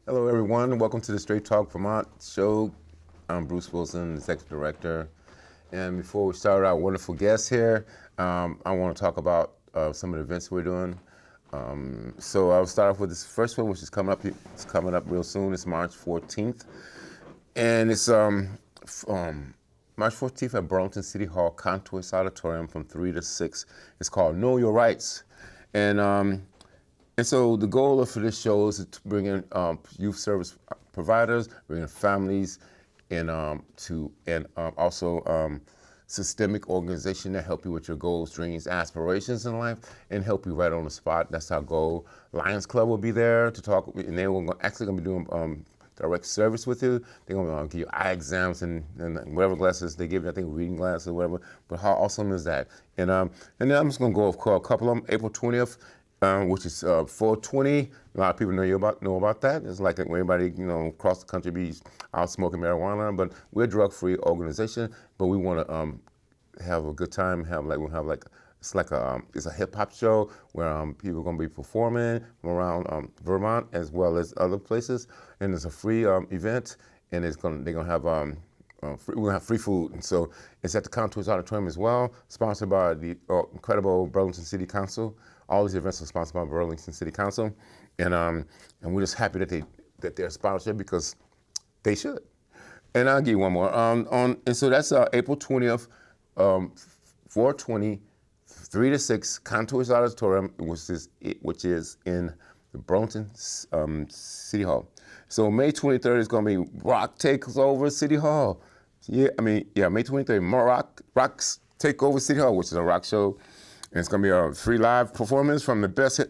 Hello, everyone. Welcome to the Straight Talk Vermont show. I'm Bruce Wilson, Executive Director. And before we start our wonderful guests here, I want to talk about some of the events we're doing. So I'll start off with this first one, which is coming up. It's coming up real soon. It's March 14th, and it's March 14th at Burlington City Hall Contours Auditorium from 3 to 6. It's called Know Your Rights, and so the goal for this show is to bring in youth service providers, bring in families, and also systemic organization that help you with your goals, dreams, aspirations in life, and help you right on the spot. That's our goal. Lions Club will be there to talk, and they're actually going to be doing direct service with you. They're going to give you eye exams and whatever glasses they give you. I think reading glasses or whatever. But how awesome is that? And then I'm just going to go over a couple of them. April 20th. Which is 420. A lot of people know about that. It's like when everybody across the country be out smoking marijuana, but we're a drug-free organization. But we want to have a good time. It's a hip hop show where people are going to be performing from around Vermont as well as other places, and it's a free event, and they're going to have we're going to have free food, and so it's at the Contours Auditorium as well, sponsored by the incredible Burlington City Council. All these events are sponsored by Burlington City Council, and we're just happy that they're sponsored because they should. And I'll give you one more. And so that's April 20th, 420, 3 to 6, Contours Auditorium, which is in the Burlington City Hall. So May 23rd is going to be Rock Takes Over City Hall. May 23rd, Rock's Take Over City Hall, which is a rock show. And it's going to be a free live performance from the best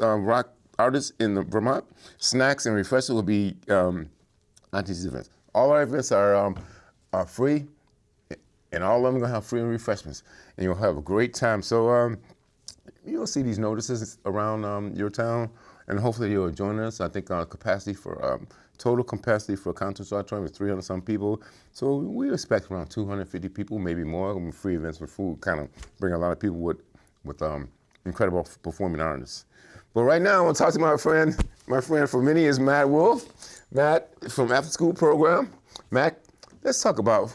rock artists in Vermont. Snacks and refreshments will be at these events. All our events are free, and all of them are going to have free refreshments. And you'll have a great time. So you'll see these notices around your town, and hopefully you'll join us. I think our total capacity for Contours Auditorium is 300-some people. So we expect around 250 people, maybe more. Free events with food kind of bring a lot of people with incredible performing artists. But right now I want to talk to my friend for many years, Matt Wolf. Matt from After School Program. Matt, let's talk about,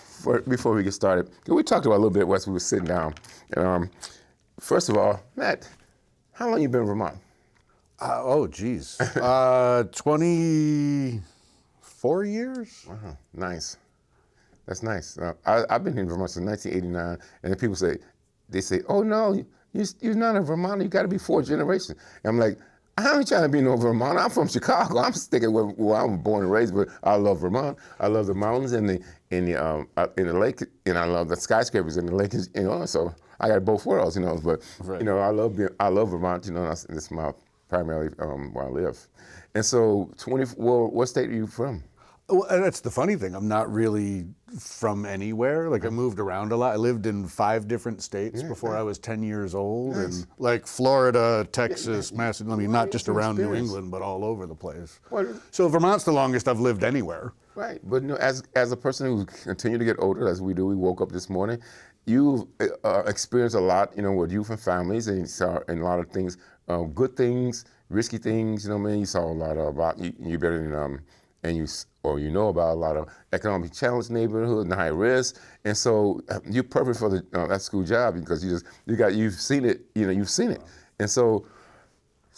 before we get started, we talked about a little bit as we were sitting down. First of all, Matt, how long you been in Vermont? 24 years. Wow, nice. That's nice. I've been in Vermont since 1989, and then people say, oh no, you're not in Vermont, you gotta be 4 generations. And I'm like, I ain't trying to be no Vermont, I'm from Chicago. I'm sticking where I was born and raised, but I love Vermont. I love the mountains and the lake, and I love the skyscrapers in the lake, so I got both worlds, but right. I love Vermont, that's my primarily where I live. And so, what state are you from? Well, that's the funny thing. I'm not really from anywhere. I moved around a lot. I lived in 5 different states before I was 10 years old. Nice. And Florida, Texas, Massachusetts, not just around New England, but all over the place. So Vermont's the longest I've lived anywhere. Right, but as a person who continued to get older, as we do, we woke up this morning, you've experienced a lot, with youth and families, and you saw a lot of things, good things, risky things, you saw a lot about, you better than, about a lot of economically challenged neighborhoods and high risk, and so you're perfect for the after school job because you've seen it, and so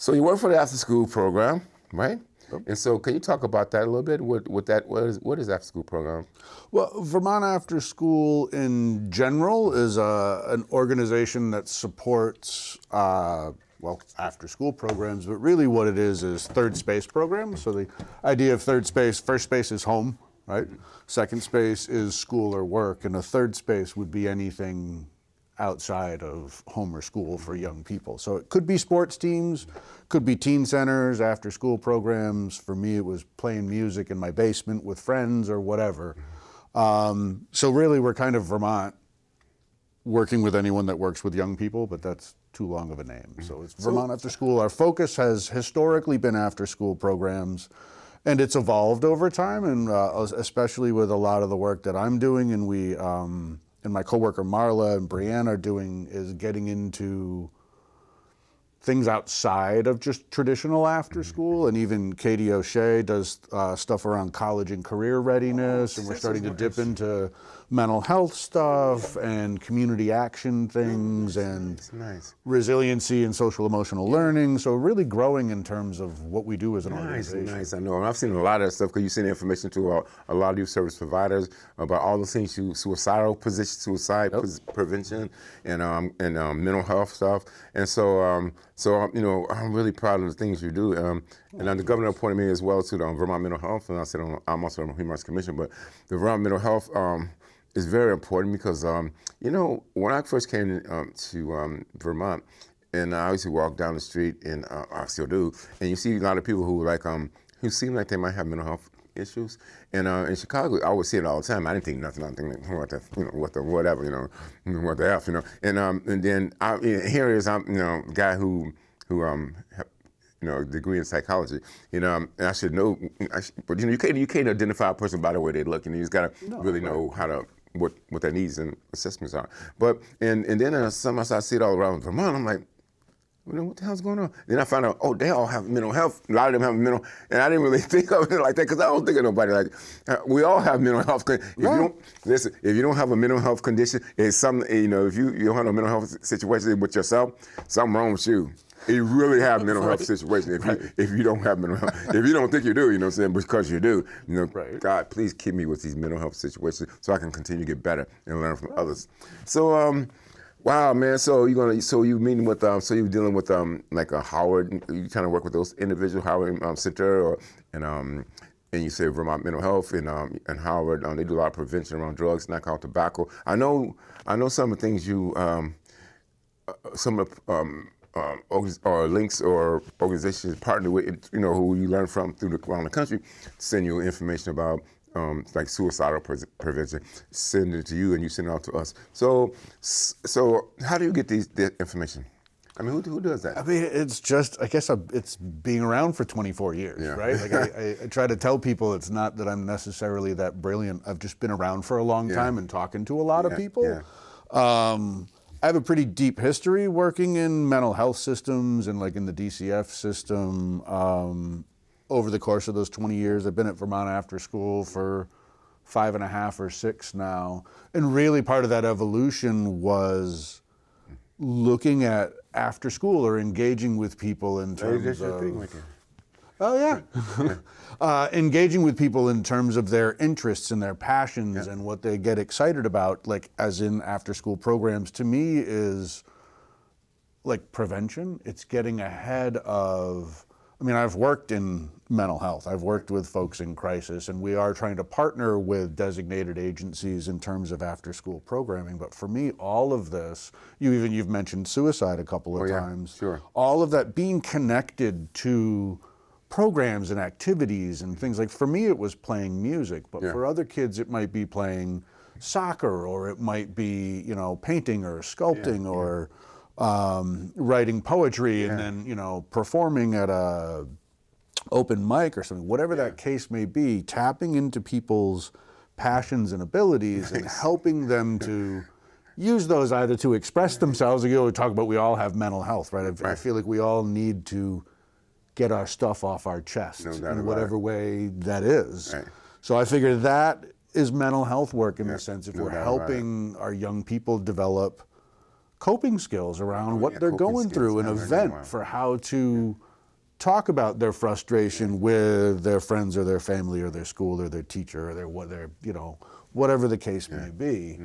you work for the after school program, right? And so, can you talk about that a little bit? What is after school program? Well, Vermont Afterschool in general is an organization that supports after school programs, but really what it is third space programs. So the idea of third space, first space is home, right? Second space is school or work, and a third space would be anything outside of home or school for young people. So it could be sports teams, could be teen centers, after school programs. For me, it was playing music in my basement with friends or whatever. So really we're kind of Vermont working with anyone that works with young people, but that's too long of a name. So it's Vermont After School. Our focus has historically been after school programs, and it's evolved over time, and especially with a lot of the work that I'm doing, and we, and my coworker Marla and Brianne are doing, is getting into things outside of just traditional after school, and even Katie O'Shea does stuff around college and career readiness, and we're starting to dip into mental health stuff and community action things and resiliency and social emotional learning. So really growing in terms of what we do as an organization. Nice, I know. And I've seen a lot of that stuff because you send information to a lot of youth service providers about all the things, suicidal position, suicide prevention, and mental health stuff. And so, you know, I'm really proud of the things you do. And the governor appointed me as well to the Vermont Mental Health, and I said I'm also on the Human Rights Commission. But the Vermont Mental Health is very important because, you know, when I first came to Vermont, and I used to walk down the street, and I still do, and you see a lot of people who who seem like they might have mental health issues. And in Chicago, I would see it all the time. I didn't think nothing. I think, what the, you know, what the whatever, you know, what the F, you know. And then here is I'm, you know, a guy who you know, degree in psychology, you know, and I should know, but you know, you can't identify a person by the way they look, and you just gotta really know how to what their needs and assessments are. But and then sometimes I see it all around Vermont. I'm like, you know, what the hell's going on? Then I find out, oh, they all have mental health. A lot of them have mental, and I didn't really think of it like that because I don't think of nobody like. We all have mental health. If you don't listen, if you don't have a mental health condition, it's something. You know, if you don't have a mental health situation with yourself, something wrong with you. You really have mental health situation if you don't have mental health. If you don't think you do, you know what I'm saying, because you do. You know, God, please keep me with these mental health situations so I can continue to get better and learn from others. So, wow, man. So you're meeting with so you're dealing with like a Howard. You kind of work with those individual Howard Center and you say Vermont Mental Health and Howard. They do a lot of prevention around drugs, alcohol, tobacco. I know some of the things you some of or links or organizations partner with, you know, who you learn from around the country, send you information about like suicidal prevention, send it to you and you send it out to us. So how do you get the information? I mean, who does that? I mean, it's just, I guess it's being around for 24 years, right? Like I try to tell people it's not that I'm necessarily that brilliant. I've just been around for a long time and talking to a lot of people. I have a pretty deep history working in mental health systems and like in the DCF system. Over the course of those 20 years, I've been at Vermont Afterschool for 5.5 or 6 now. And really part of that evolution was looking at after school or engaging with people in terms of... Oh yeah. Engaging with people in terms of their interests and their passions and what they get excited about, like as in after school programs, to me is like prevention. It's getting ahead of, I mean, I've worked in mental health. I've worked with folks in crisis, and we are trying to partner with designated agencies in terms of after school programming. But for me, all of this, you've mentioned suicide a couple of times. Sure. All of that being connected to programs and activities and things like, for me it was playing music, but for other kids it might be playing soccer, or it might be, you know, painting or sculpting or writing poetry and then, you know, performing at a open mic or something, whatever that case may be, tapping into people's passions and abilities and helping them to use those either to express themselves. You know, we talk about we all have mental health, right? I feel like we all need to get our stuff off our chest in whatever way that is. So I figure that is mental health work in the sense if we're helping our young people develop coping skills around what they're going through, an event for how to talk about their frustration with their friends or their family or their school or their teacher or their you know, whatever the case may be.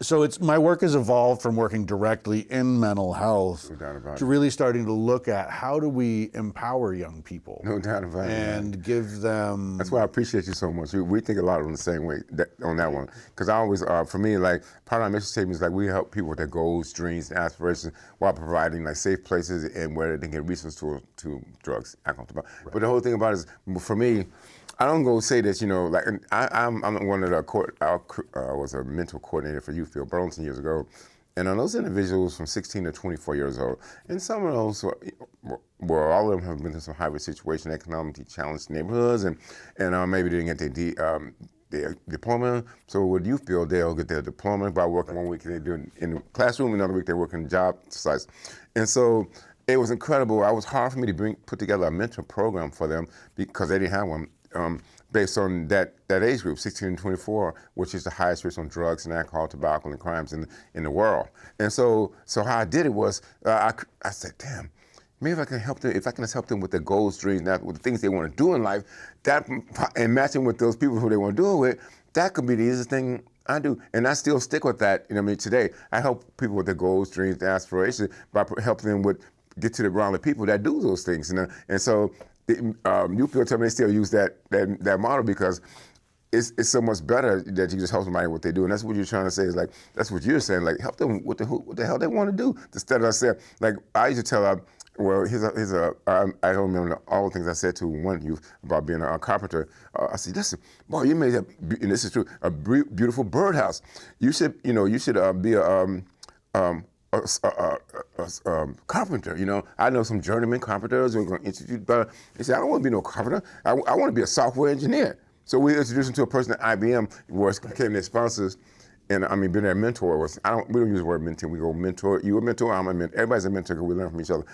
So it's, my work has evolved from working directly in mental health to really starting to look at how do we empower young people. No doubt about it. And give them... That's why I appreciate you so much. We think a lot on the same way, on that one. Because I always, for me, like, part of our mission statement is like we help people with their goals, dreams, and aspirations while providing like safe places and where they can get resources to drugs, alcohol, tobacco. But the whole thing about it is, for me, I don't go say this, you know, like I'm one of the I was a mental coordinator for Youthfield Burlington years ago, and those individuals from 16 to 24 years old, and some of those were all of them have been in some high-risk situation, economically challenged neighborhoods, and maybe didn't get their their diploma. So with youth build, they'll get their diploma by working 1 week, and they do it in the classroom, another week they work in job sites. And so it was incredible. It was hard for me to put together a mentor program for them because they didn't have one. Based on that age group, 16 to 24, which is the highest risk on drugs and alcohol, tobacco, and crimes in the world. And so how I did it was, I said, damn, maybe if I can help them, if I can just help them with their goals, dreams, with the things they want to do in life, and matching with those people who they want to do it with, that could be the easiest thing I do. And I still stick with that. You know what I mean? Today, I help people with their goals, dreams, and aspirations by helping them get to the round of people that do those things. You know? And so new people tell me they still use that model because it's so much better that you just help somebody with what they do. And that's what you're trying to say is like, that's what you're saying, like help them with what the hell they want to do. Instead of I said, like I used to tell I don't remember all the things I said to one youth about being a carpenter. I said, listen, boy, you made and this is true, a beautiful birdhouse. You should be a carpenter. You know, I know some journeyman carpenters who are going to institute, but he said, I don't want to be no carpenter. I want to be a software engineer. So we introduced him to a person at IBM, where it became their sponsors. And I mean, being their mentor was, we don't use the word mentor, we go mentor, you a mentor, I'm a mentor, everybody's a mentor because we learn from each other.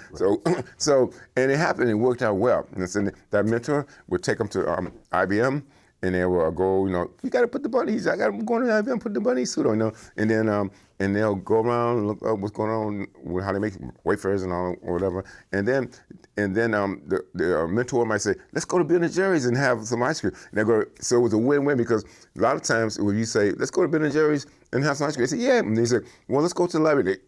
So, and it happened, it worked out well. And so that mentor would take them to IBM, and they will go, you know, you got to put the bunnies, I got to go to IBM, put the bunny suit on, you know, and then, and they'll go around and look up what's going on with how they make wafers and all or whatever. And then the mentor might say, let's go to Ben & Jerry's and have some ice cream. And they go, so it was a win-win because a lot of times when you say, let's go to Ben & Jerry's and have some ice cream, they say, yeah. And they say, well, let's go to the library.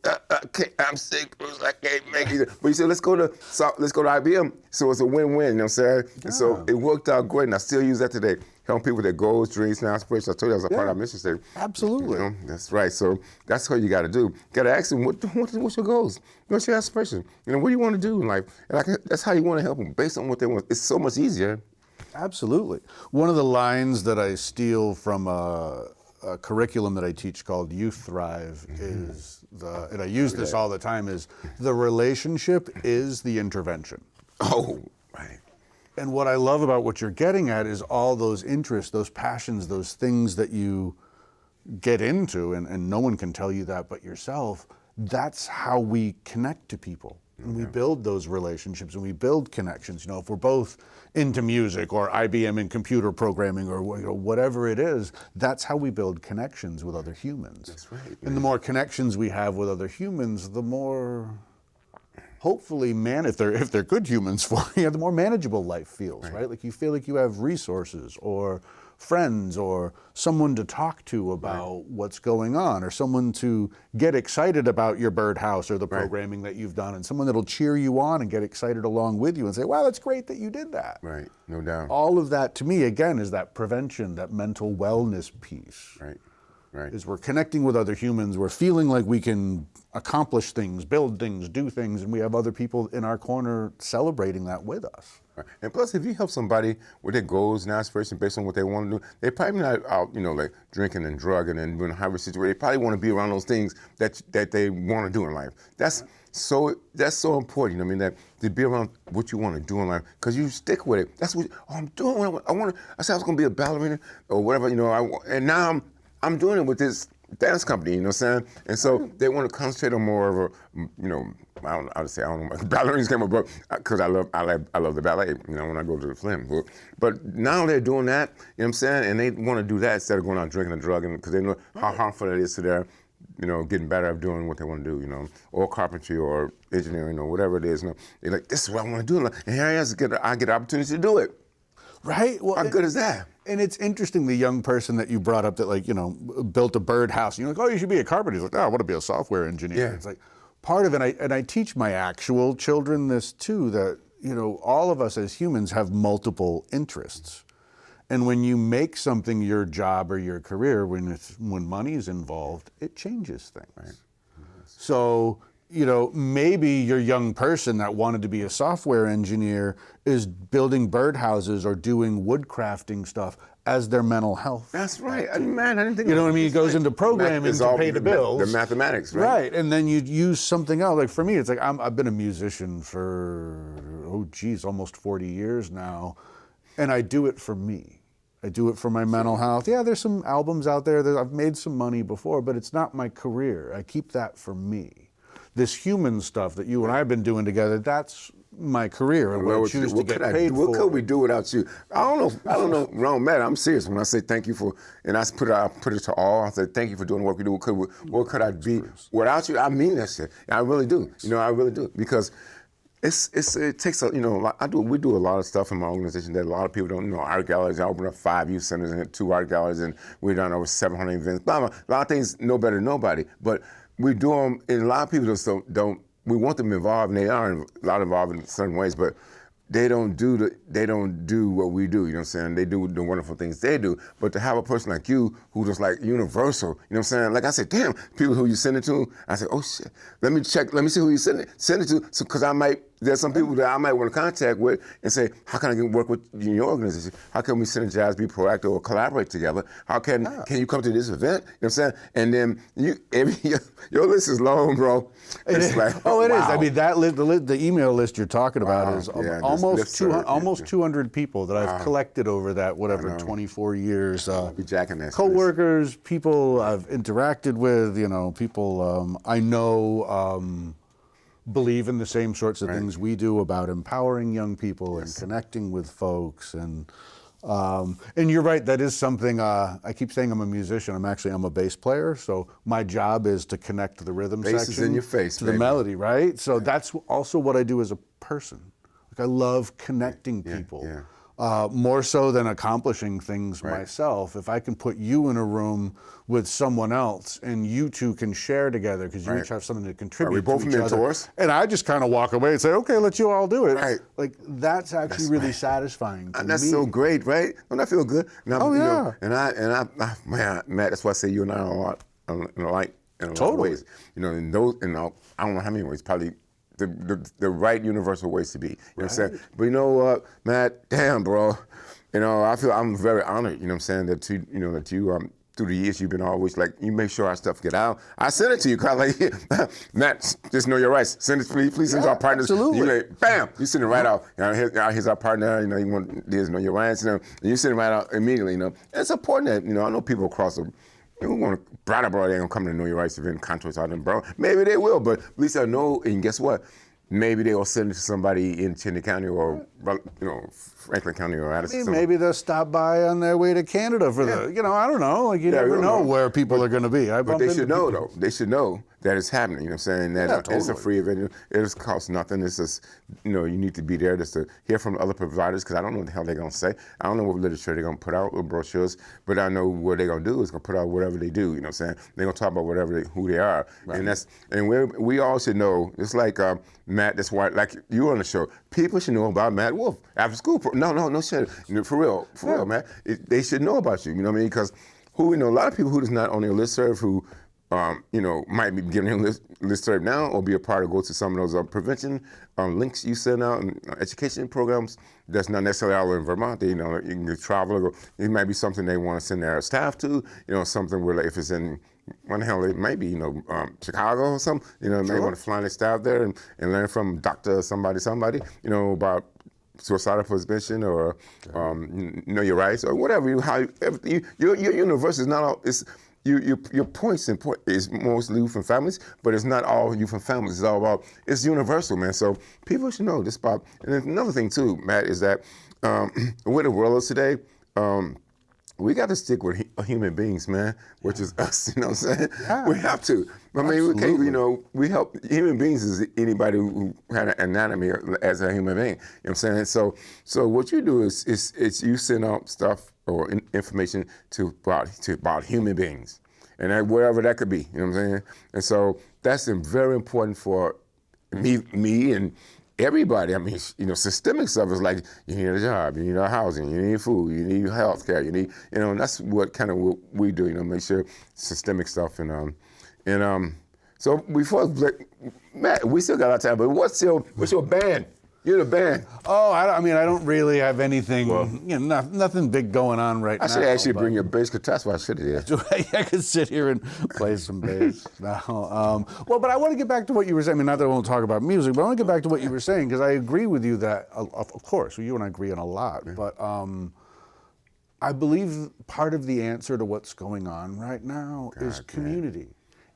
I'm sick, Bruce, I can't make it. But you say, let's go to IBM. So it's a win-win, you know what I'm saying? And so it worked out great, and I still use that today. Helping people with their goals, dreams, and aspirations. I told you that was a part of our mission statement. Absolutely. You know, that's right. So that's what you got to do. You got to ask them, what's your goals? What's your aspirations? You know, what do you want to do in life? And that's how you want to help them based on what they want. It's so much easier. Absolutely. One of the lines that I steal from a curriculum that I teach called Youth Thrive is, and I use this all the time, is the relationship is the intervention. Oh, right. And what I love about what you're getting at is all those interests, those passions, those things that you get into, and no one can tell you that but yourself. That's how we connect to people. And we build those relationships and we build connections. You know, if we're both into music or IBM in computer programming or whatever it is, that's how we build connections with other humans. That's right. And the more connections we have with other humans, the more, hopefully, if they're good humans for you, the more manageable life feels, right? Like you feel like you have resources or friends or someone to talk to about what's going on, or someone to get excited about your birdhouse or the programming that you've done, and someone that'll cheer you on and get excited along with you and say, wow, that's great that you did that. Right, no doubt. All of that, to me, again, is that prevention, that mental wellness piece. Right. Is we're connecting with other humans, we're feeling like we can accomplish things, build things, do things, and we have other people in our corner celebrating that with us. Right. And plus, if you help somebody with their goals and aspirations based on what they want to do, they're probably not out, you know, like drinking and drugging and doing high risk situations. They probably want to be around those things that they want to do in life. That's so important. I mean, that to be around what you want to do in life, because you stick with it. That's what I'm doing. I said I was going to be a ballerina or whatever, you know. And now I'm doing it with this dance company, you know what I'm saying? And so they want to concentrate on more of a, you know, I don't know, ballerinas came up, because I love the ballet, you know, when I go to the film. But now they're doing that, you know what I'm saying? And they want to do that instead of going out drinking and drugging, because they know how harmful that is to their, you know, getting better at doing what they want to do, you know, or carpentry or engineering or whatever it is. You know, they're like, this is what I want to do. And here I get the opportunity to do it. Right? Well, how good is that? And it's interesting, the young person that you brought up that, like, you know, built a birdhouse. And you're like, oh, you should be a carpenter. He's like, oh, I want to be a software engineer. Yeah. It's like part of it, and I teach my actual children this too, that, you know, all of us as humans have multiple interests. And when you make something your job or your career, when money is involved, it changes things. Right. So, you know, maybe your young person that wanted to be a software engineer is building birdhouses or doing woodcrafting stuff as their mental health. That's right. Man, I didn't think. You know what I mean? It goes into programming to pay the bills. The mathematics, right? Right, and then you use something else. Like for me, it's like I've been a musician for almost 40 years now, and I do it for me. I do it for my mental health. Yeah, there's some albums out there that I've made some money before, but it's not my career. I keep that for me. This human stuff that you and I have been doing together, that's my career and what I choose to get paid for. What could we do without you? I don't know, Ron, Matt, I'm serious when I say thank you for, and I put it to all, I said thank you for doing the work we do. What could I be without you? I mean that shit. I really do. I really do. Because it takes a, we do a lot of stuff in my organization that a lot of people don't know. Art galleries, I opened up 5 youth centers and 2 art galleries, and we've done over 700 events. Blah, blah. A lot of things no better than nobody, but we do them, and a lot of people just don't. We want them involved, and they are a lot involved in certain ways, but they don't do what we do, you know what I'm saying? They do the wonderful things they do, but to have a person like you who just like universal, you know what I'm saying? Like I said, damn, people who you send it to, I said, oh shit, let me see who you send it to, because there's some people that I might want to contact with and say, how can I work with you in your organization? How can we synergize, be proactive, or collaborate together? How can you come to this event? You know what I'm saying? And then your list is long, bro. It's like, oh, it wow. is. I mean, that list, the email list you're talking about is almost 200 people that I've collected over that 24 years. Be jacking that. Coworkers, people I've interacted with, people I know. Believe in the same sorts of things we do about empowering young people and connecting with folks, and you're right, that is something. I keep saying I'm a musician. I'm a bass player, so my job is to connect the rhythm bass section is in your face, to the melody, right? So that's also what I do as a person. Like, I love connecting people. More so than accomplishing things myself. If I can put you in a room with someone else and you two can share together because you each have something to contribute we both to each mentors? other. And I just kind of walk away and say, okay, let you all do it. Right. Like, that's actually really satisfying to and that's me. so great, right? Don't that feel good? Oh, yeah. Man, Matt, that's why I say you and I are a lot alike in a lot of ways. I don't know how many ways, probably the right universal ways to be. You know what I'm saying? But you know what, Matt? Damn, bro. I feel I'm very honored. You know what I'm saying? That you through the years you've been always like, you make sure our stuff get out. I send it to you, kind of like, Matt, just know your rights. Send it, please send it to our partners. Absolutely. You like, bam, you send it right out. Here's our partner. You want this, know your rights. And you send it right out immediately. It's important that I know people across the. You want to, Brattleboro, they don't come to Know Your Rights event, Contours out in Borough. Maybe they will, but at least I know, and guess what? Maybe they'll send it to somebody in Chittenden County or, Franklin County or Addison. Maybe they'll stop by on their way to Canada for I don't know. Like, you never know where people are going to be. But they should know, though. They should know that it's happening. You know what I'm saying? That it's a free event. It just costs nothing. It's just, you need to be there just to hear from other providers, because I don't know what the hell they're going to say. I don't know what literature they're going to put out or brochures, but I know what they're going to do is going to put out whatever they do. You know what I'm saying? They're going to talk about who they are. Right. And we all should know. It's like Matt, that's why, like you on the show, people should know about Matt Wolf after school. No shit. For real, man. They should know about you. You know what I mean? Because a lot of people who is not on their listserv who, might be giving him listserv now or be a part of go to some of those prevention links you send out and education programs. That's not necessarily all in Vermont. You can travel. It might be something they want to send their staff to. Something where, like, if it's in one hell, it might be Chicago or something. They may want to fly their staff there and learn from doctor somebody about suicidal prevention or know your rights or whatever. Your universe is not all. Your points is mostly youth and families, but it's not all youth and families. It's universal, man. So people should know this about. And another thing too, Matt, is that where the world is today, we got to stick with human beings, man, which is us. You know what I'm saying? Yeah. We have to. I mean, we can't. We help human beings is anybody who had an anatomy as a human being. You know what I'm saying? So what you do is you send out stuff or information about human beings, and whatever that could be. You know what I'm saying? And so that's very important for me and everybody. I mean, systemic stuff is like you need a job, you need a housing, you need food, you need health care, you need, and that's what we do. Make sure systemic stuff and so before Matt, we still got a lot of time. But what's your band? You're the band. Oh, I don't really have anything, nothing big going on right now. I should actually bring your bass guitar. That's why I should have. I could sit here and play some bass now. But I want to get back to what you were saying. I mean, not that I won't talk about music, but I want to get back to what you were saying, because I agree with you that, of course, you and I agree on a lot. But I believe part of the answer to what's going on right now is community,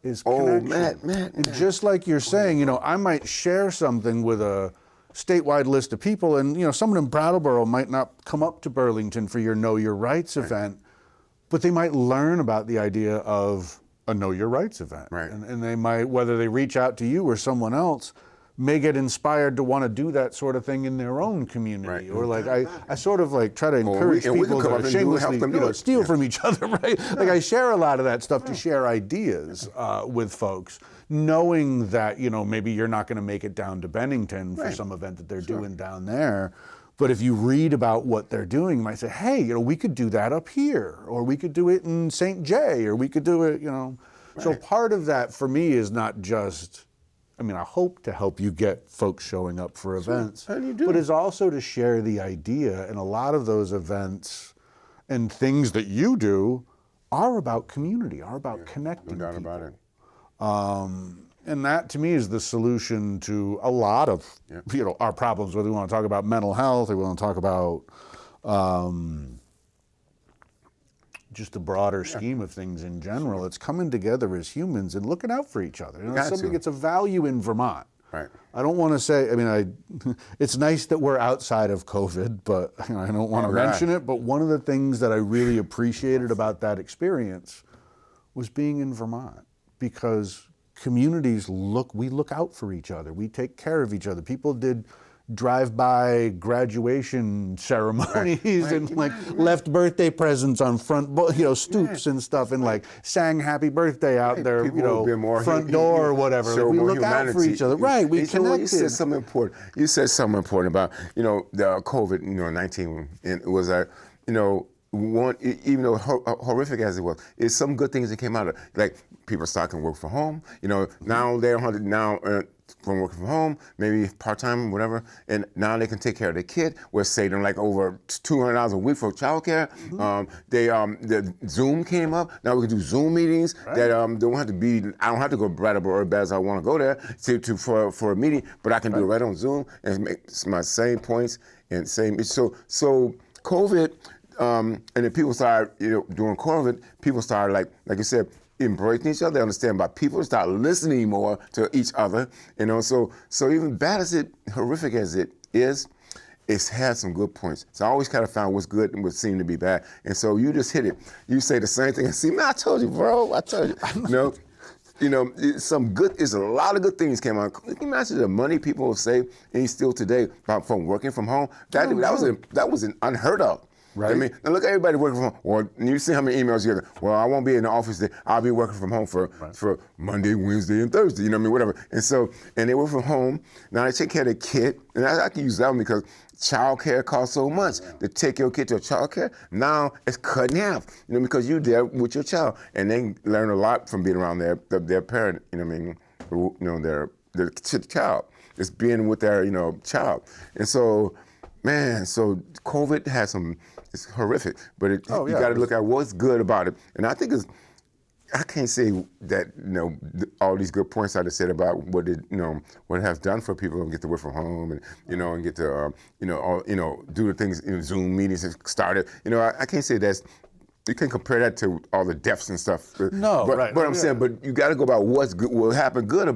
is connection. Man. And just like you're saying, you know, I might share something with a statewide list of people, and you know, someone in Brattleboro might not come up to Burlington for your Know Your Rights event, but they might learn about the idea of a Know Your Rights event. Right. And they might, whether they reach out to you or someone else, may get inspired to want to do that sort of thing in their own community. Or like I sort of like try to encourage people to shamelessly steal from each other, right? Like I share a lot of that stuff to share ideas with folks, knowing that, you know, maybe you're not going to make it down to Bennington for some event that they're doing down there. But if you read about what they're doing, you might say, hey, you know, we could do that up here, or we could do it in St. Jay, or we could do it, you know. So part of that for me is not just, I mean, I hope to help you get folks showing up for events, but is also to share the idea. And a lot of those events and things that you do are about community, are about connecting No doubt people. about it. And that to me is the solution to a lot of you know, our problems, whether we want to talk about mental health or we want to talk about just the broader scheme of things in general. It's coming together as humans and looking out for each other. You know, it's something that's a value in Vermont. Right. I don't want to say, I mean, it's nice that we're outside of COVID, but you know, I don't want to mention it, but one of the things that I really appreciated about that experience was being in Vermont, because communities we look out for each other. We take care of each other. People did drive-by graduation ceremonies and like left birthday presents on front, you know, stoops and stuff, and like sang happy birthday out their, you know, front door or whatever. Like, we look out for each other. Right, we connected. You said something important. You said something important about, you know, the COVID, you know, 19, and it was a, you know, one, even though horrific as it was, it's some good things that came out of it. Like people starting to work from home. You know, now they're from working from home, maybe part-time, whatever, and now they can take care of their kid. We're saving like over $200 a week for childcare. The Zoom came up. Now we can do Zoom meetings that don't have to be. I don't have to go to Brattleboro or bad as I want to go there for a meeting, but I can do it right on Zoom and make my same points and same. So COVID. And then people started, you know, during COVID, people started like you said, embracing each other. They understand about people, start listening more to each other, you know. So even bad as it, horrific as it is, it's had some good points. So I always kind of found what's good and what seemed to be bad. And so you just hit it. You say the same thing and see, man, I told you, bro. I told you. You know, there's a lot of good things came out. Can you imagine the money people will save, and still today from working from home? That was unheard of. Right. I mean, now look at everybody working from home. Well, you see how many emails you get. Well, I won't be in the office today. I'll be working from home for Monday, Wednesday, and Thursday. You know what I mean? Whatever. And they work from home. Now they take care of their kid. And I can use that one because child care costs so much. To take your kid to a child care, now it's cut in half. You know, because you're there with your child. And they learn a lot from being around their parent, you know what I mean? You know, their child. It's being with their, you know, child. And so, man, so COVID has some, it's horrific, but you got to look at what's good about it. And I think I can't say that, you know, all these good points I just said about what it, you know, what it has done for people and get to work from home and, you know, and get to, do the things, you know, Zoom meetings that started. You know, I can't say that's, you can compare that to all the deaths and stuff. No, but I'm saying, but you got to go about what's good, what's happened good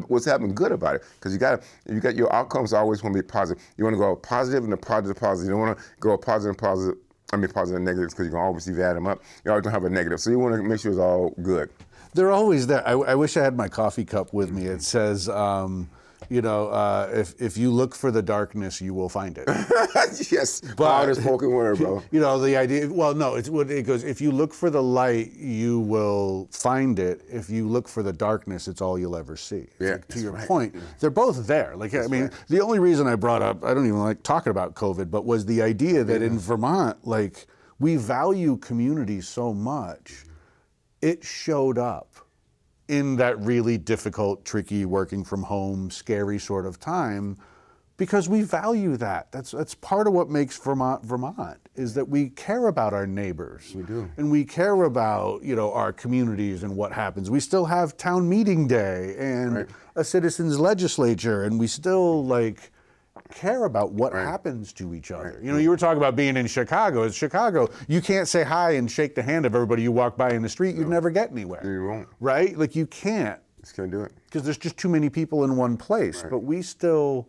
about it, because you got your outcomes always want to be positive. You want to go positive and a positive. You don't want to go positive and negatives, because you can always add them up. You always don't have a negative, so you want to make sure it's all good. They're always there. I wish I had my coffee cup with me. It says, if you look for the darkness, you will find it. Yes, but spoken word, bro. You know, the idea, well, no, it goes, if you look for the light, you will find it. If you look for the darkness, it's all you'll ever see. Yeah, like, to your point, they're both there. Like, I mean, the only reason I brought up, I don't even like talking about COVID, but was the idea that in Vermont, like, we value community so much, it showed up in that really difficult, tricky, working from home, scary sort of time, because we value that. That's part of what makes Vermont, is that we care about our neighbors. We do. And we care about, you know, our communities and what happens. We still have Town Meeting Day and a citizens legislature, and we still, like, care about what happens to each other. You know, you were talking about being in Chicago. In Chicago, you can't say hi and shake the hand of everybody you walk by in the street. You'd never get anywhere. You won't. Right? Like, you can't. Just can't do it. Because there's just too many people in one place. But we still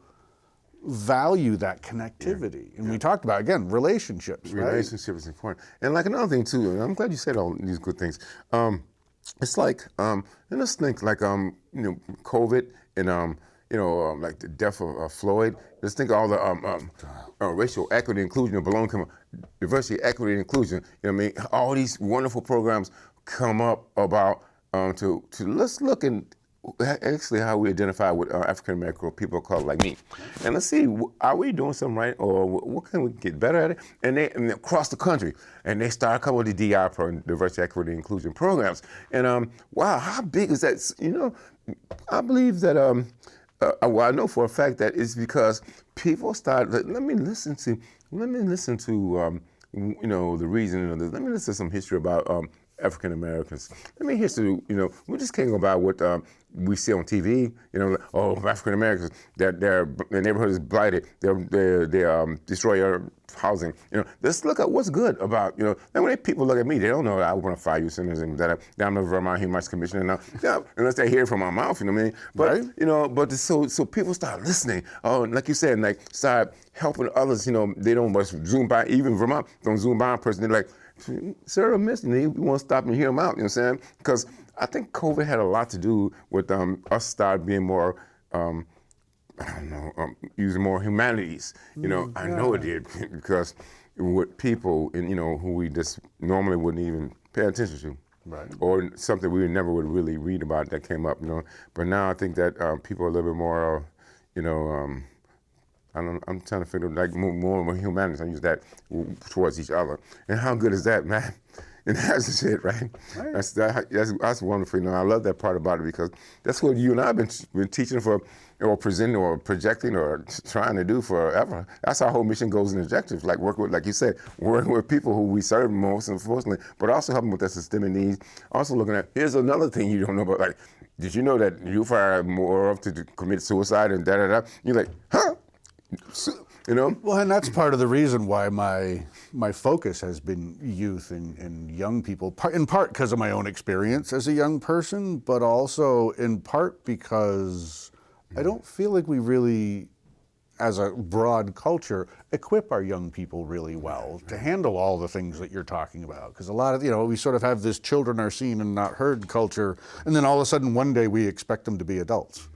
value that connectivity. And we talked about, again, relationships, right? Relationship is important. And like another thing too, and I'm glad you said all these good things. It's like, let's think like, you know, COVID and, you know, like the death of Floyd. Let's think of all the racial equity, inclusion, belonging, diversity, equity, and inclusion. You know what I mean? All these wonderful programs come up about to let's look and actually how we identify with African American people of color like me, and let's see, are we doing something right, or what can we get better at it? And they across the country, and they start a couple of the DI diversity, equity, and inclusion programs. And wow, how big is that? You know, I believe that well, I know for a fact that it's because people start. Let me listen to you know, the reason of this. Let me listen to some history about African Americans. Let me hear some, you know, we just can't go by what we see on TV, you know, oh, African Americans, their neighborhood is blighted, they destroy our housing. You know, let's look at what's good about, you know, and when people look at me, they don't know that I open up 5 youth centers and that I'm the Vermont Human Rights Commissioner now, yeah, unless they hear it from my mouth, you know what I mean? But, you know, but so people start listening, oh, and like you said, like start helping others, you know, they don't just zoom by, even Vermont, don't zoom by a person, they're like, sir, I'm missing you. We want to stop and hear them out, you know what I'm saying? Because I think COVID had a lot to do with us start being more, I don't know, using more humanities. You know, I know it did because with people, and you know, who we just normally wouldn't even pay attention to. Right. Or something we never would really read about that came up, you know. But now I think that people are a little bit more, you know, I'm trying to figure like more humanity. I use that towards each other. And how good is that, man? And that's it, right? That's wonderful. You know, I love that part about it because that's what you and I have been teaching for, or presenting, or projecting, or trying to do forever. That's our whole mission, goals, and objectives. Like working with, like you said, working with people who we serve most, unfortunately, but also helping with their systemic needs. Also looking at, here's another thing you don't know about. Like, did you know that youth are more up to commit suicide and da-da-da? You're like, huh? You know? Well, and that's part of the reason why my focus has been youth and young people, in part because of my own experience as a young person, but also in part because I don't feel like we really, as a broad culture, equip our young people really well to handle all the things that you're talking about. Because a lot of, you know, we sort of have this children are seen and not heard culture, and then all of a sudden one day we expect them to be adults.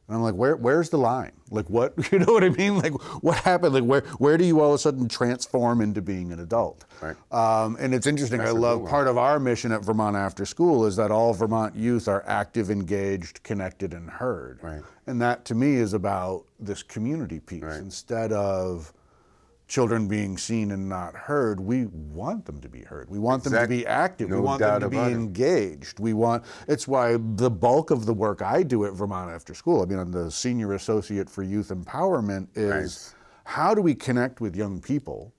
And I'm like, where's the line? Like, what, you know what I mean? Like, what happened? Like, where do you all of a sudden transform into being an adult? Right. And it's interesting, I love part of our mission at Vermont Afterschool is that all Vermont youth are active, engaged, connected, and heard. Right. And that, to me, is about this community piece. Right. Instead of children being seen and not heard, we want them to be heard. We want them to be active. We want them to be engaged. It's why the bulk of the work I do at Vermont Afterschool, I mean, I'm the Senior Associate for Youth Empowerment, is how do we connect with young people,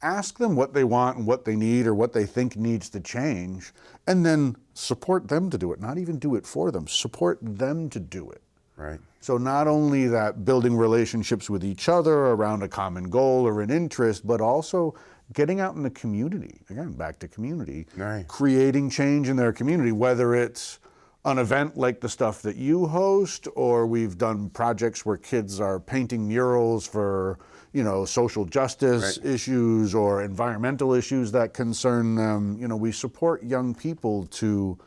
ask them what they want and what they need or what they think needs to change, and then support them to do it. Not even do it for them, support them to do it. Right. So not only that building relationships with each other around a common goal or an interest, but also getting out in the community, again, back to community, creating change in their community, whether it's an event like the stuff that you host, or we've done projects where kids are painting murals for, you know, social justice issues or environmental issues that concern them. You know, we support young people to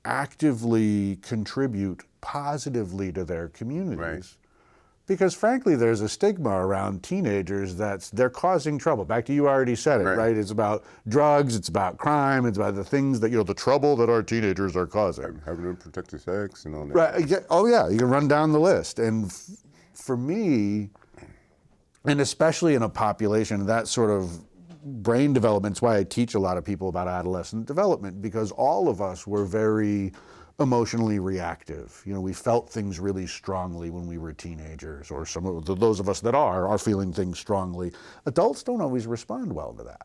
actively contribute positively to their communities. Because frankly, there's a stigma around teenagers they're causing trouble. Back to you already said it, right? It's about drugs, it's about crime, it's about the things that, you know, the trouble that our teenagers are causing. Having unprotected sex and all that. Right, oh yeah, you can run down the list. And for me, and especially in a population, that sort of brain development, it's why I teach a lot of people about adolescent development, because all of us were very emotionally reactive. You know, we felt things really strongly when we were teenagers, or some of those of us that are feeling things strongly. Adults don't always respond well to that.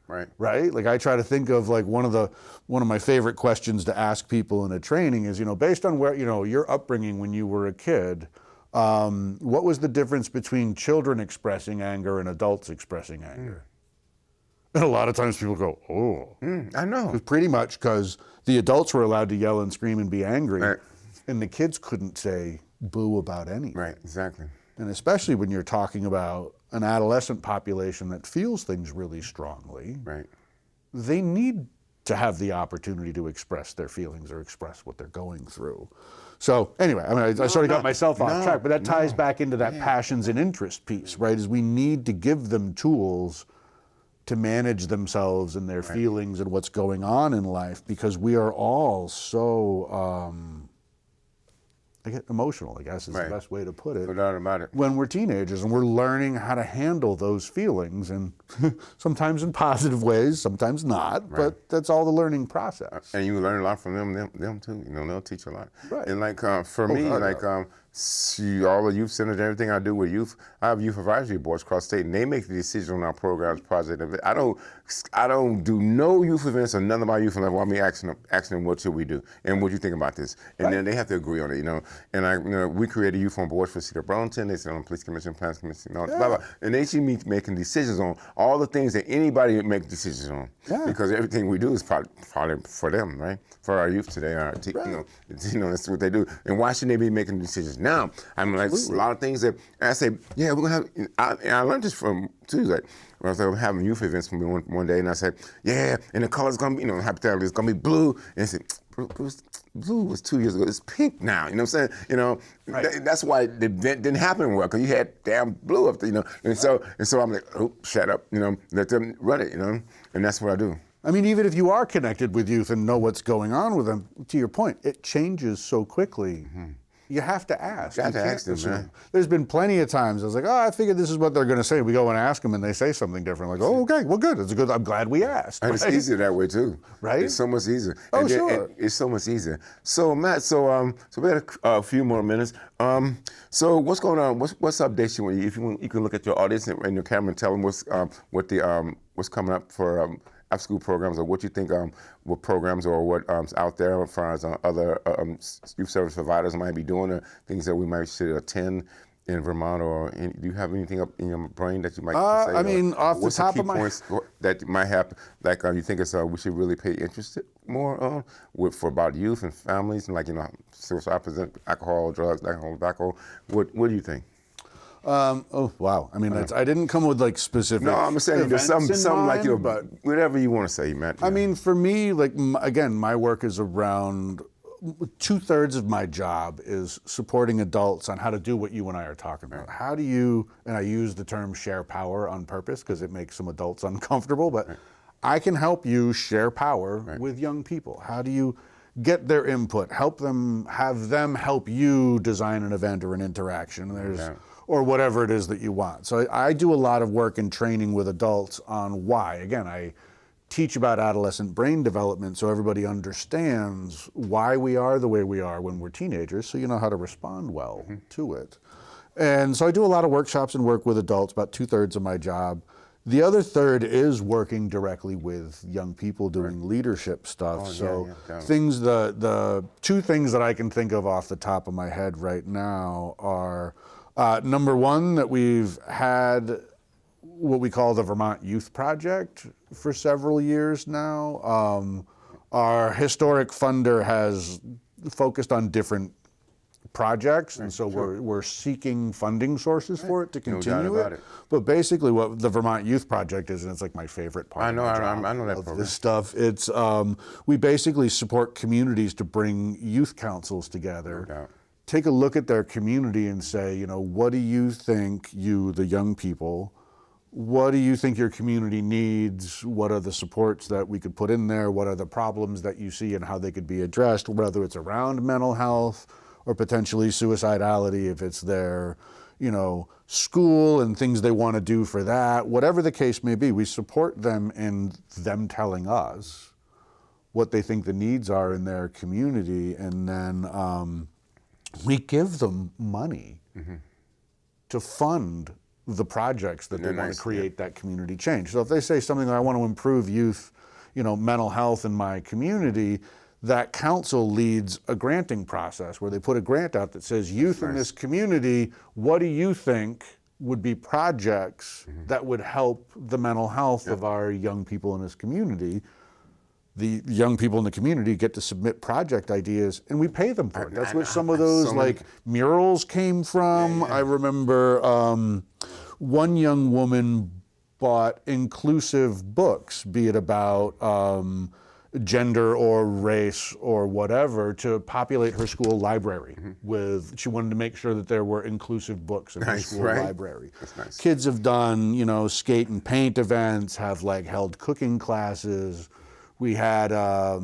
Right? Like I try to think of like one of my favorite questions to ask people in a training is, you know, based on where, you know, your upbringing when you were a kid, What was the difference between children expressing anger and adults expressing anger? And a lot of times people go, oh. I know. Pretty much because the adults were allowed to yell and scream and be angry, Right. and the kids couldn't say boo about anything. Right, exactly. And especially when you're talking about an adolescent population that feels things really strongly, Right. they need to have the opportunity to express their feelings or express what they're going through. So anyway, I mean, I sort of got myself off track, but that ties back into that passions and interest piece, right? Is we need to give them tools to manage themselves and their feelings and what's going on in life, because we are all so I get emotional, I guess is the best way to put it. No doubt about it. When we're teenagers and we're learning how to handle those feelings, and sometimes in positive ways, sometimes not, but that's all the learning process. And you learn a lot from them too. You know, they'll teach a lot. Right. And like for me, like see, all the youth centers, everything I do with youth, I have youth advisory boards across state, and they make the decision on our programs, project. I don't do no youth events or none of my youth events while me asking them what should we do and what do you think about this, and then they have to agree on it, you know. And we created youth on boards for Cedar Burlington. They sit on police commission, plans commission, blah, blah, and they see me making decisions on all the things that anybody make decisions on, because everything we do is probably for them, right? For our youth today, you know, that's what they do. And why should they be making decisions now? I'm like, a lot of things that I say, yeah, we're gonna have. And I learned this from too. Like, I was having youth events for me one day, and I said, yeah, and the color's gonna be, you know, hypothetically, it's gonna be blue. And I said, blue was 2 years ago. It's pink now. You know what I'm saying? You know, that's why the event didn't happen well, because you had damn blue up there. You know, and so I'm like, oh, shut up. You know, let them run it. You know, and that's what I do. I mean, even if you are connected with youth and know what's going on with them, to your point, it changes so quickly. You have to ask. You have to ask them, man. There's been plenty of times I was like, oh, I figured this is what they're going to say. We go and ask them, and they say something different. Like, oh, okay, well, good. It's good. I'm glad we asked. And it's easier that way too, right? It's so much easier. Oh, sure. And it's so much easier. So Matt, so we had a few more minutes. So what's going on? What's updates you want? If you can look at your audience and your camera and tell them what's coming up for after school programs, or what you think what programs or what's out there as far as other youth service providers might be doing, or things that we might should attend in Vermont, or do you have anything up in your brain that you might say? I mean, off the top of my points that might have, like you think we should really pay interest more on for about youth and families, and like, you know, social opposite, alcohol, drugs, tobacco. What do you think? Oh wow! I mean, I didn't come with like specific. No, I'm saying there's some like, you know, but whatever you want to say, Matt. I mean, for me, like again, my work is around 2/3 of my job is supporting adults on how to do what you and I are talking about. How do you? And I use the term share power on purpose because it makes some adults uncomfortable, but I can help you share power with young people. How do you get their input? Have them help you design an event or an interaction. Or whatever it is that you want. So I do a lot of work and training with adults on why. Again, I teach about adolescent brain development so everybody understands why we are the way we are when we're teenagers, so you know how to respond well to it. And so I do a lot of workshops and work with adults, about 2/3 of my job. The other third is working directly with young people doing leadership stuff. Things, the two things that I can think of off the top of my head right now are, number one, that we've had what we call the Vermont Youth Project for several years now. Our historic funder has focused on different projects, and so we're seeking funding sources for it to continue it. But basically, what the Vermont Youth Project is, and it's like my favorite part. I know that program. This stuff. It's we basically support communities to bring youth councils together. Take a look at their community and say, you know, what do you think, the young people, what do you think your community needs? What are the supports that we could put in there? What are the problems that you see and how they could be addressed, whether it's around mental health or potentially suicidality, if it's their, you know, school and things they want to do for that. Whatever the case may be, we support them in them telling us what they think the needs are in their community, and then we give them money to fund the projects that they want to create that community change. So if they say something like, I want to improve youth, you know, mental health in my community, that council leads a granting process where they put a grant out that says, youth in this community, what do you think would be projects that would help the mental health of our young people in this community? The young people in the community get to submit project ideas, and we pay them for it. That's where some of those murals came from. I remember one young woman bought inclusive books, be it about gender or race or whatever, to populate her school library with. She wanted to make sure that there were inclusive books in her school library. That's nice. Kids have done, skate and paint events, have held cooking classes. We had, I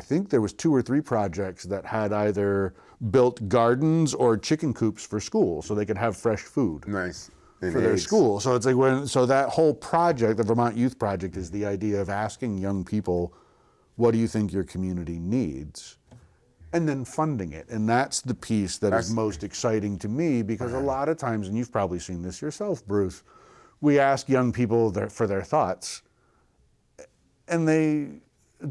think there was 2 or 3 projects that had either built gardens or chicken coops for school, so they could have fresh food. Nice. For their school. So it's so that whole project, the Vermont Youth Project, is the idea of asking young people, what do you think your community needs? And then funding it. And that's the piece that is most exciting to me, because a lot of times, and you've probably seen this yourself, Bruce, we ask young people for their thoughts, and they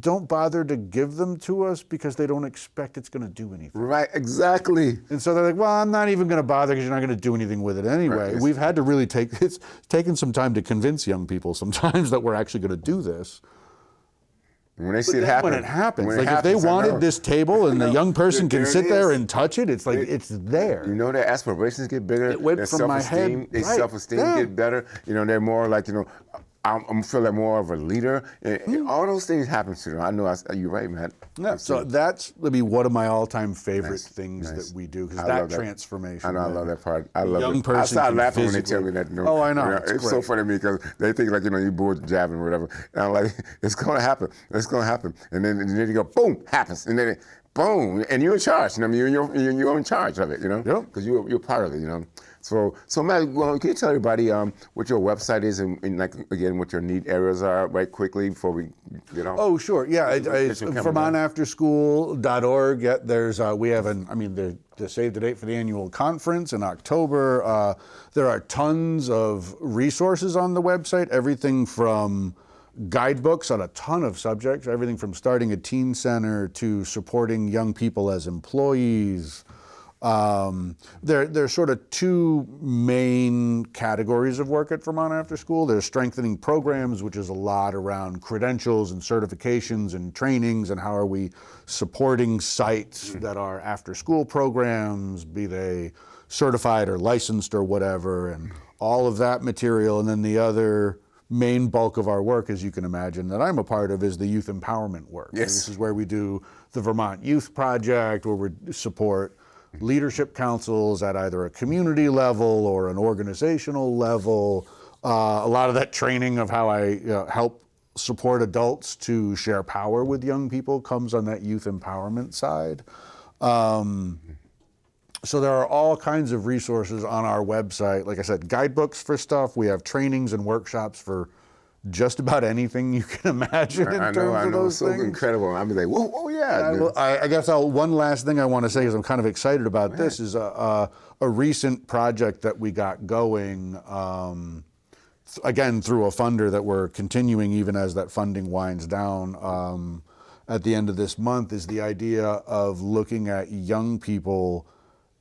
don't bother to give them to us because they don't expect it's going to do anything. Right, exactly. And so they're like, well, I'm not even going to bother because you're not going to do anything with it anyway. Right. We've had to really it's taken some time to convince young people sometimes that we're actually going to do this. When they see it happen. When it happens, if they wanted this table and the young person can sit there and touch it, it's it's there. Their aspirations get bigger. It went their from my head. Their self-esteem get better. They're more I'm feeling more of a leader. All those things happen to them. I know you're right, man. Yeah, so that's one of my all-time favorite things that we do, because that transformation. I know, I love that part. I love young it. person I start laughing when they tell me that. Oh, I know. It's so funny to me, because they think you bored jabbing or whatever. And I'm like, it's going to happen. It's going to happen. And then you go, boom, happens. And then boom, and you're in charge. You're in charge of it, because you're part of it, So Matt, can you tell everybody what your website is and again, what your need areas are right quickly before we get on? Oh, sure. Yeah, it's VermontAfterschool.org. There's we have the save the date for the annual conference in October. There are tons of resources on the website, everything from guidebooks on a ton of subjects, everything from starting a teen center to supporting young people as employees. There's sort of 2 main categories of work at Vermont Afterschool. There's strengthening programs, which is a lot around credentials and certifications and trainings, and how are we supporting sites that are after-school programs, be they certified or licensed or whatever, and all of that material. And then the other main bulk of our work, as you can imagine, that I'm a part of, is the youth empowerment work. Yes. This is where we do the Vermont Youth Project, where we support leadership councils at either a community level or an organizational level. A lot of that training of how I help support adults to share power with young people comes on that youth empowerment side. So there are all kinds of resources on our website. Like I said, guidebooks for stuff. We have trainings and workshops for just about anything you can imagine in terms of those things. It's so incredible. I'll be like, whoa, oh yeah. I guess one last thing I want to say is I'm kind of excited about this is a recent project that we got going, again, through a funder that we're continuing even as that funding winds down at the end of this month, is the idea of looking at young people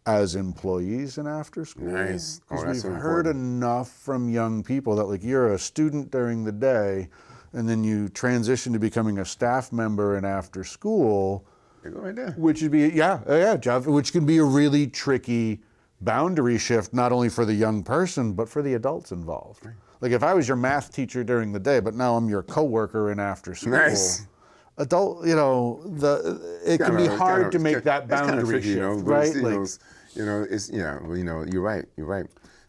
as employees in after school. Nice. Because we've heard enough from young people that you're a student during the day and then you transition to becoming a staff member in after school. There you go right there. Which would be, which can be a really tricky boundary shift, not only for the young person, but for the adults involved. Right. Like if I was your math teacher during the day, but now I'm your coworker in after school. Nice. It can be hard to make that boundary shift, right? You're right.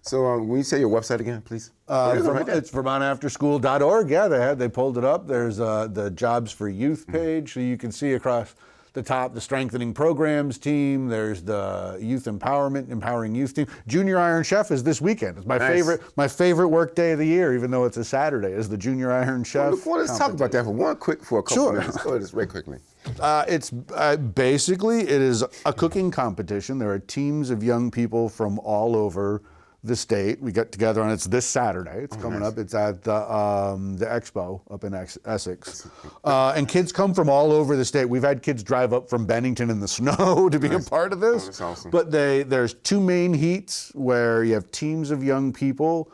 So when you say your website again, please. It's VermontAfterschool.org. Yeah, they pulled it up. There's the Jobs for Youth page, so you can see across the top the Strengthening Programs team. There's the Youth Empowerment, Empowering Youth team. Junior Iron Chef is this weekend. It's my favorite work day of the year, even though it's a Saturday, is the Junior Iron Chef. Let's talk about that for a couple minutes. Go ahead, just very quickly. It's basically, it is a cooking competition. There are teams of young people from all over the state. We get together on it's this Saturday. It's coming up. It's at the Expo up in Essex, and kids come from all over the state. We've had kids drive up from Bennington in the snow to be a part of this. That's awesome. But there's two main heats where you have teams of young people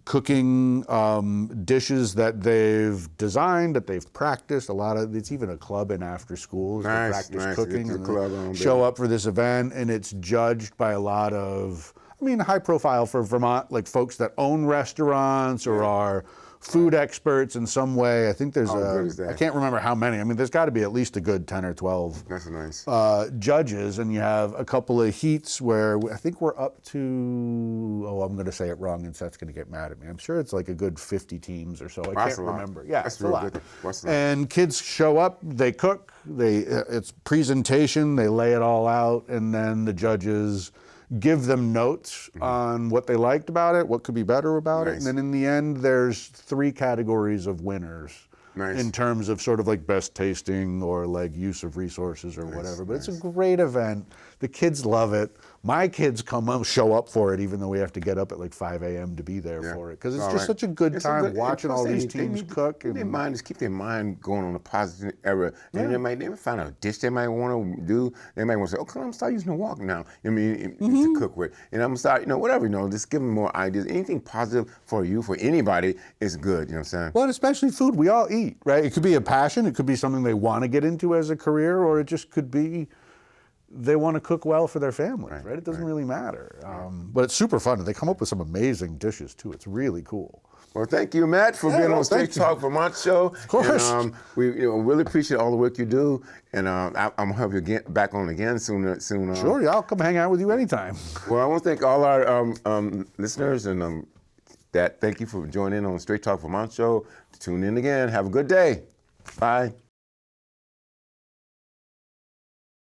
cooking dishes that they've designed, that they've practiced. It's even a club in after school to practice cooking and show up for this event, and it's judged by a lot of, high profile for Vermont, like folks that own restaurants or are food experts in some way. I think there's I can't remember how many. There's got to be at least a good 10 or 12 That's nice. Judges, and you have a couple of heats where I think we're up to, I'm going to say it wrong and Seth's going to get mad at me. I'm sure it's like a good 50 teams or so. I can't remember. Yeah, that's it's a lot. Good. And kids show up, they cook, it's presentation, they lay it all out, and then the judges give them notes on what they liked about it, what could be better about it, and then in the end, there's 3 categories of winners in terms of sort of like best tasting or like use of resources or whatever. But it's a great event. The kids love it. My kids show up for it, even though we have to get up at like 5 a.m. to be there for it, because it's just such a good time watching all these teams cook. And keep their mind going on a positive era. And they might find a dish they might want to do. They might want to say, I'm gonna start using the wok now. To cook with, and I'm gonna start, whatever. Just give them more ideas. Anything positive for you, for anybody, is good. You know what I'm saying? Well, and especially food. We all eat, right? It could be a passion. It could be something they want to get into as a career, or it just could be they want to cook well for their families, right? It doesn't really matter. But it's super fun. They come up with some amazing dishes, too. It's really cool. Well, thank you, Matt, for being on Straight Talk Vermont show. Of course. And, we really appreciate all the work you do. And I'm going to have you back on again soon. Sure, I'll come hang out with you anytime. Well, I want to thank all our listeners and thank you for joining in on Straight Talk Vermont show. Tune in again. Have a good day. Bye.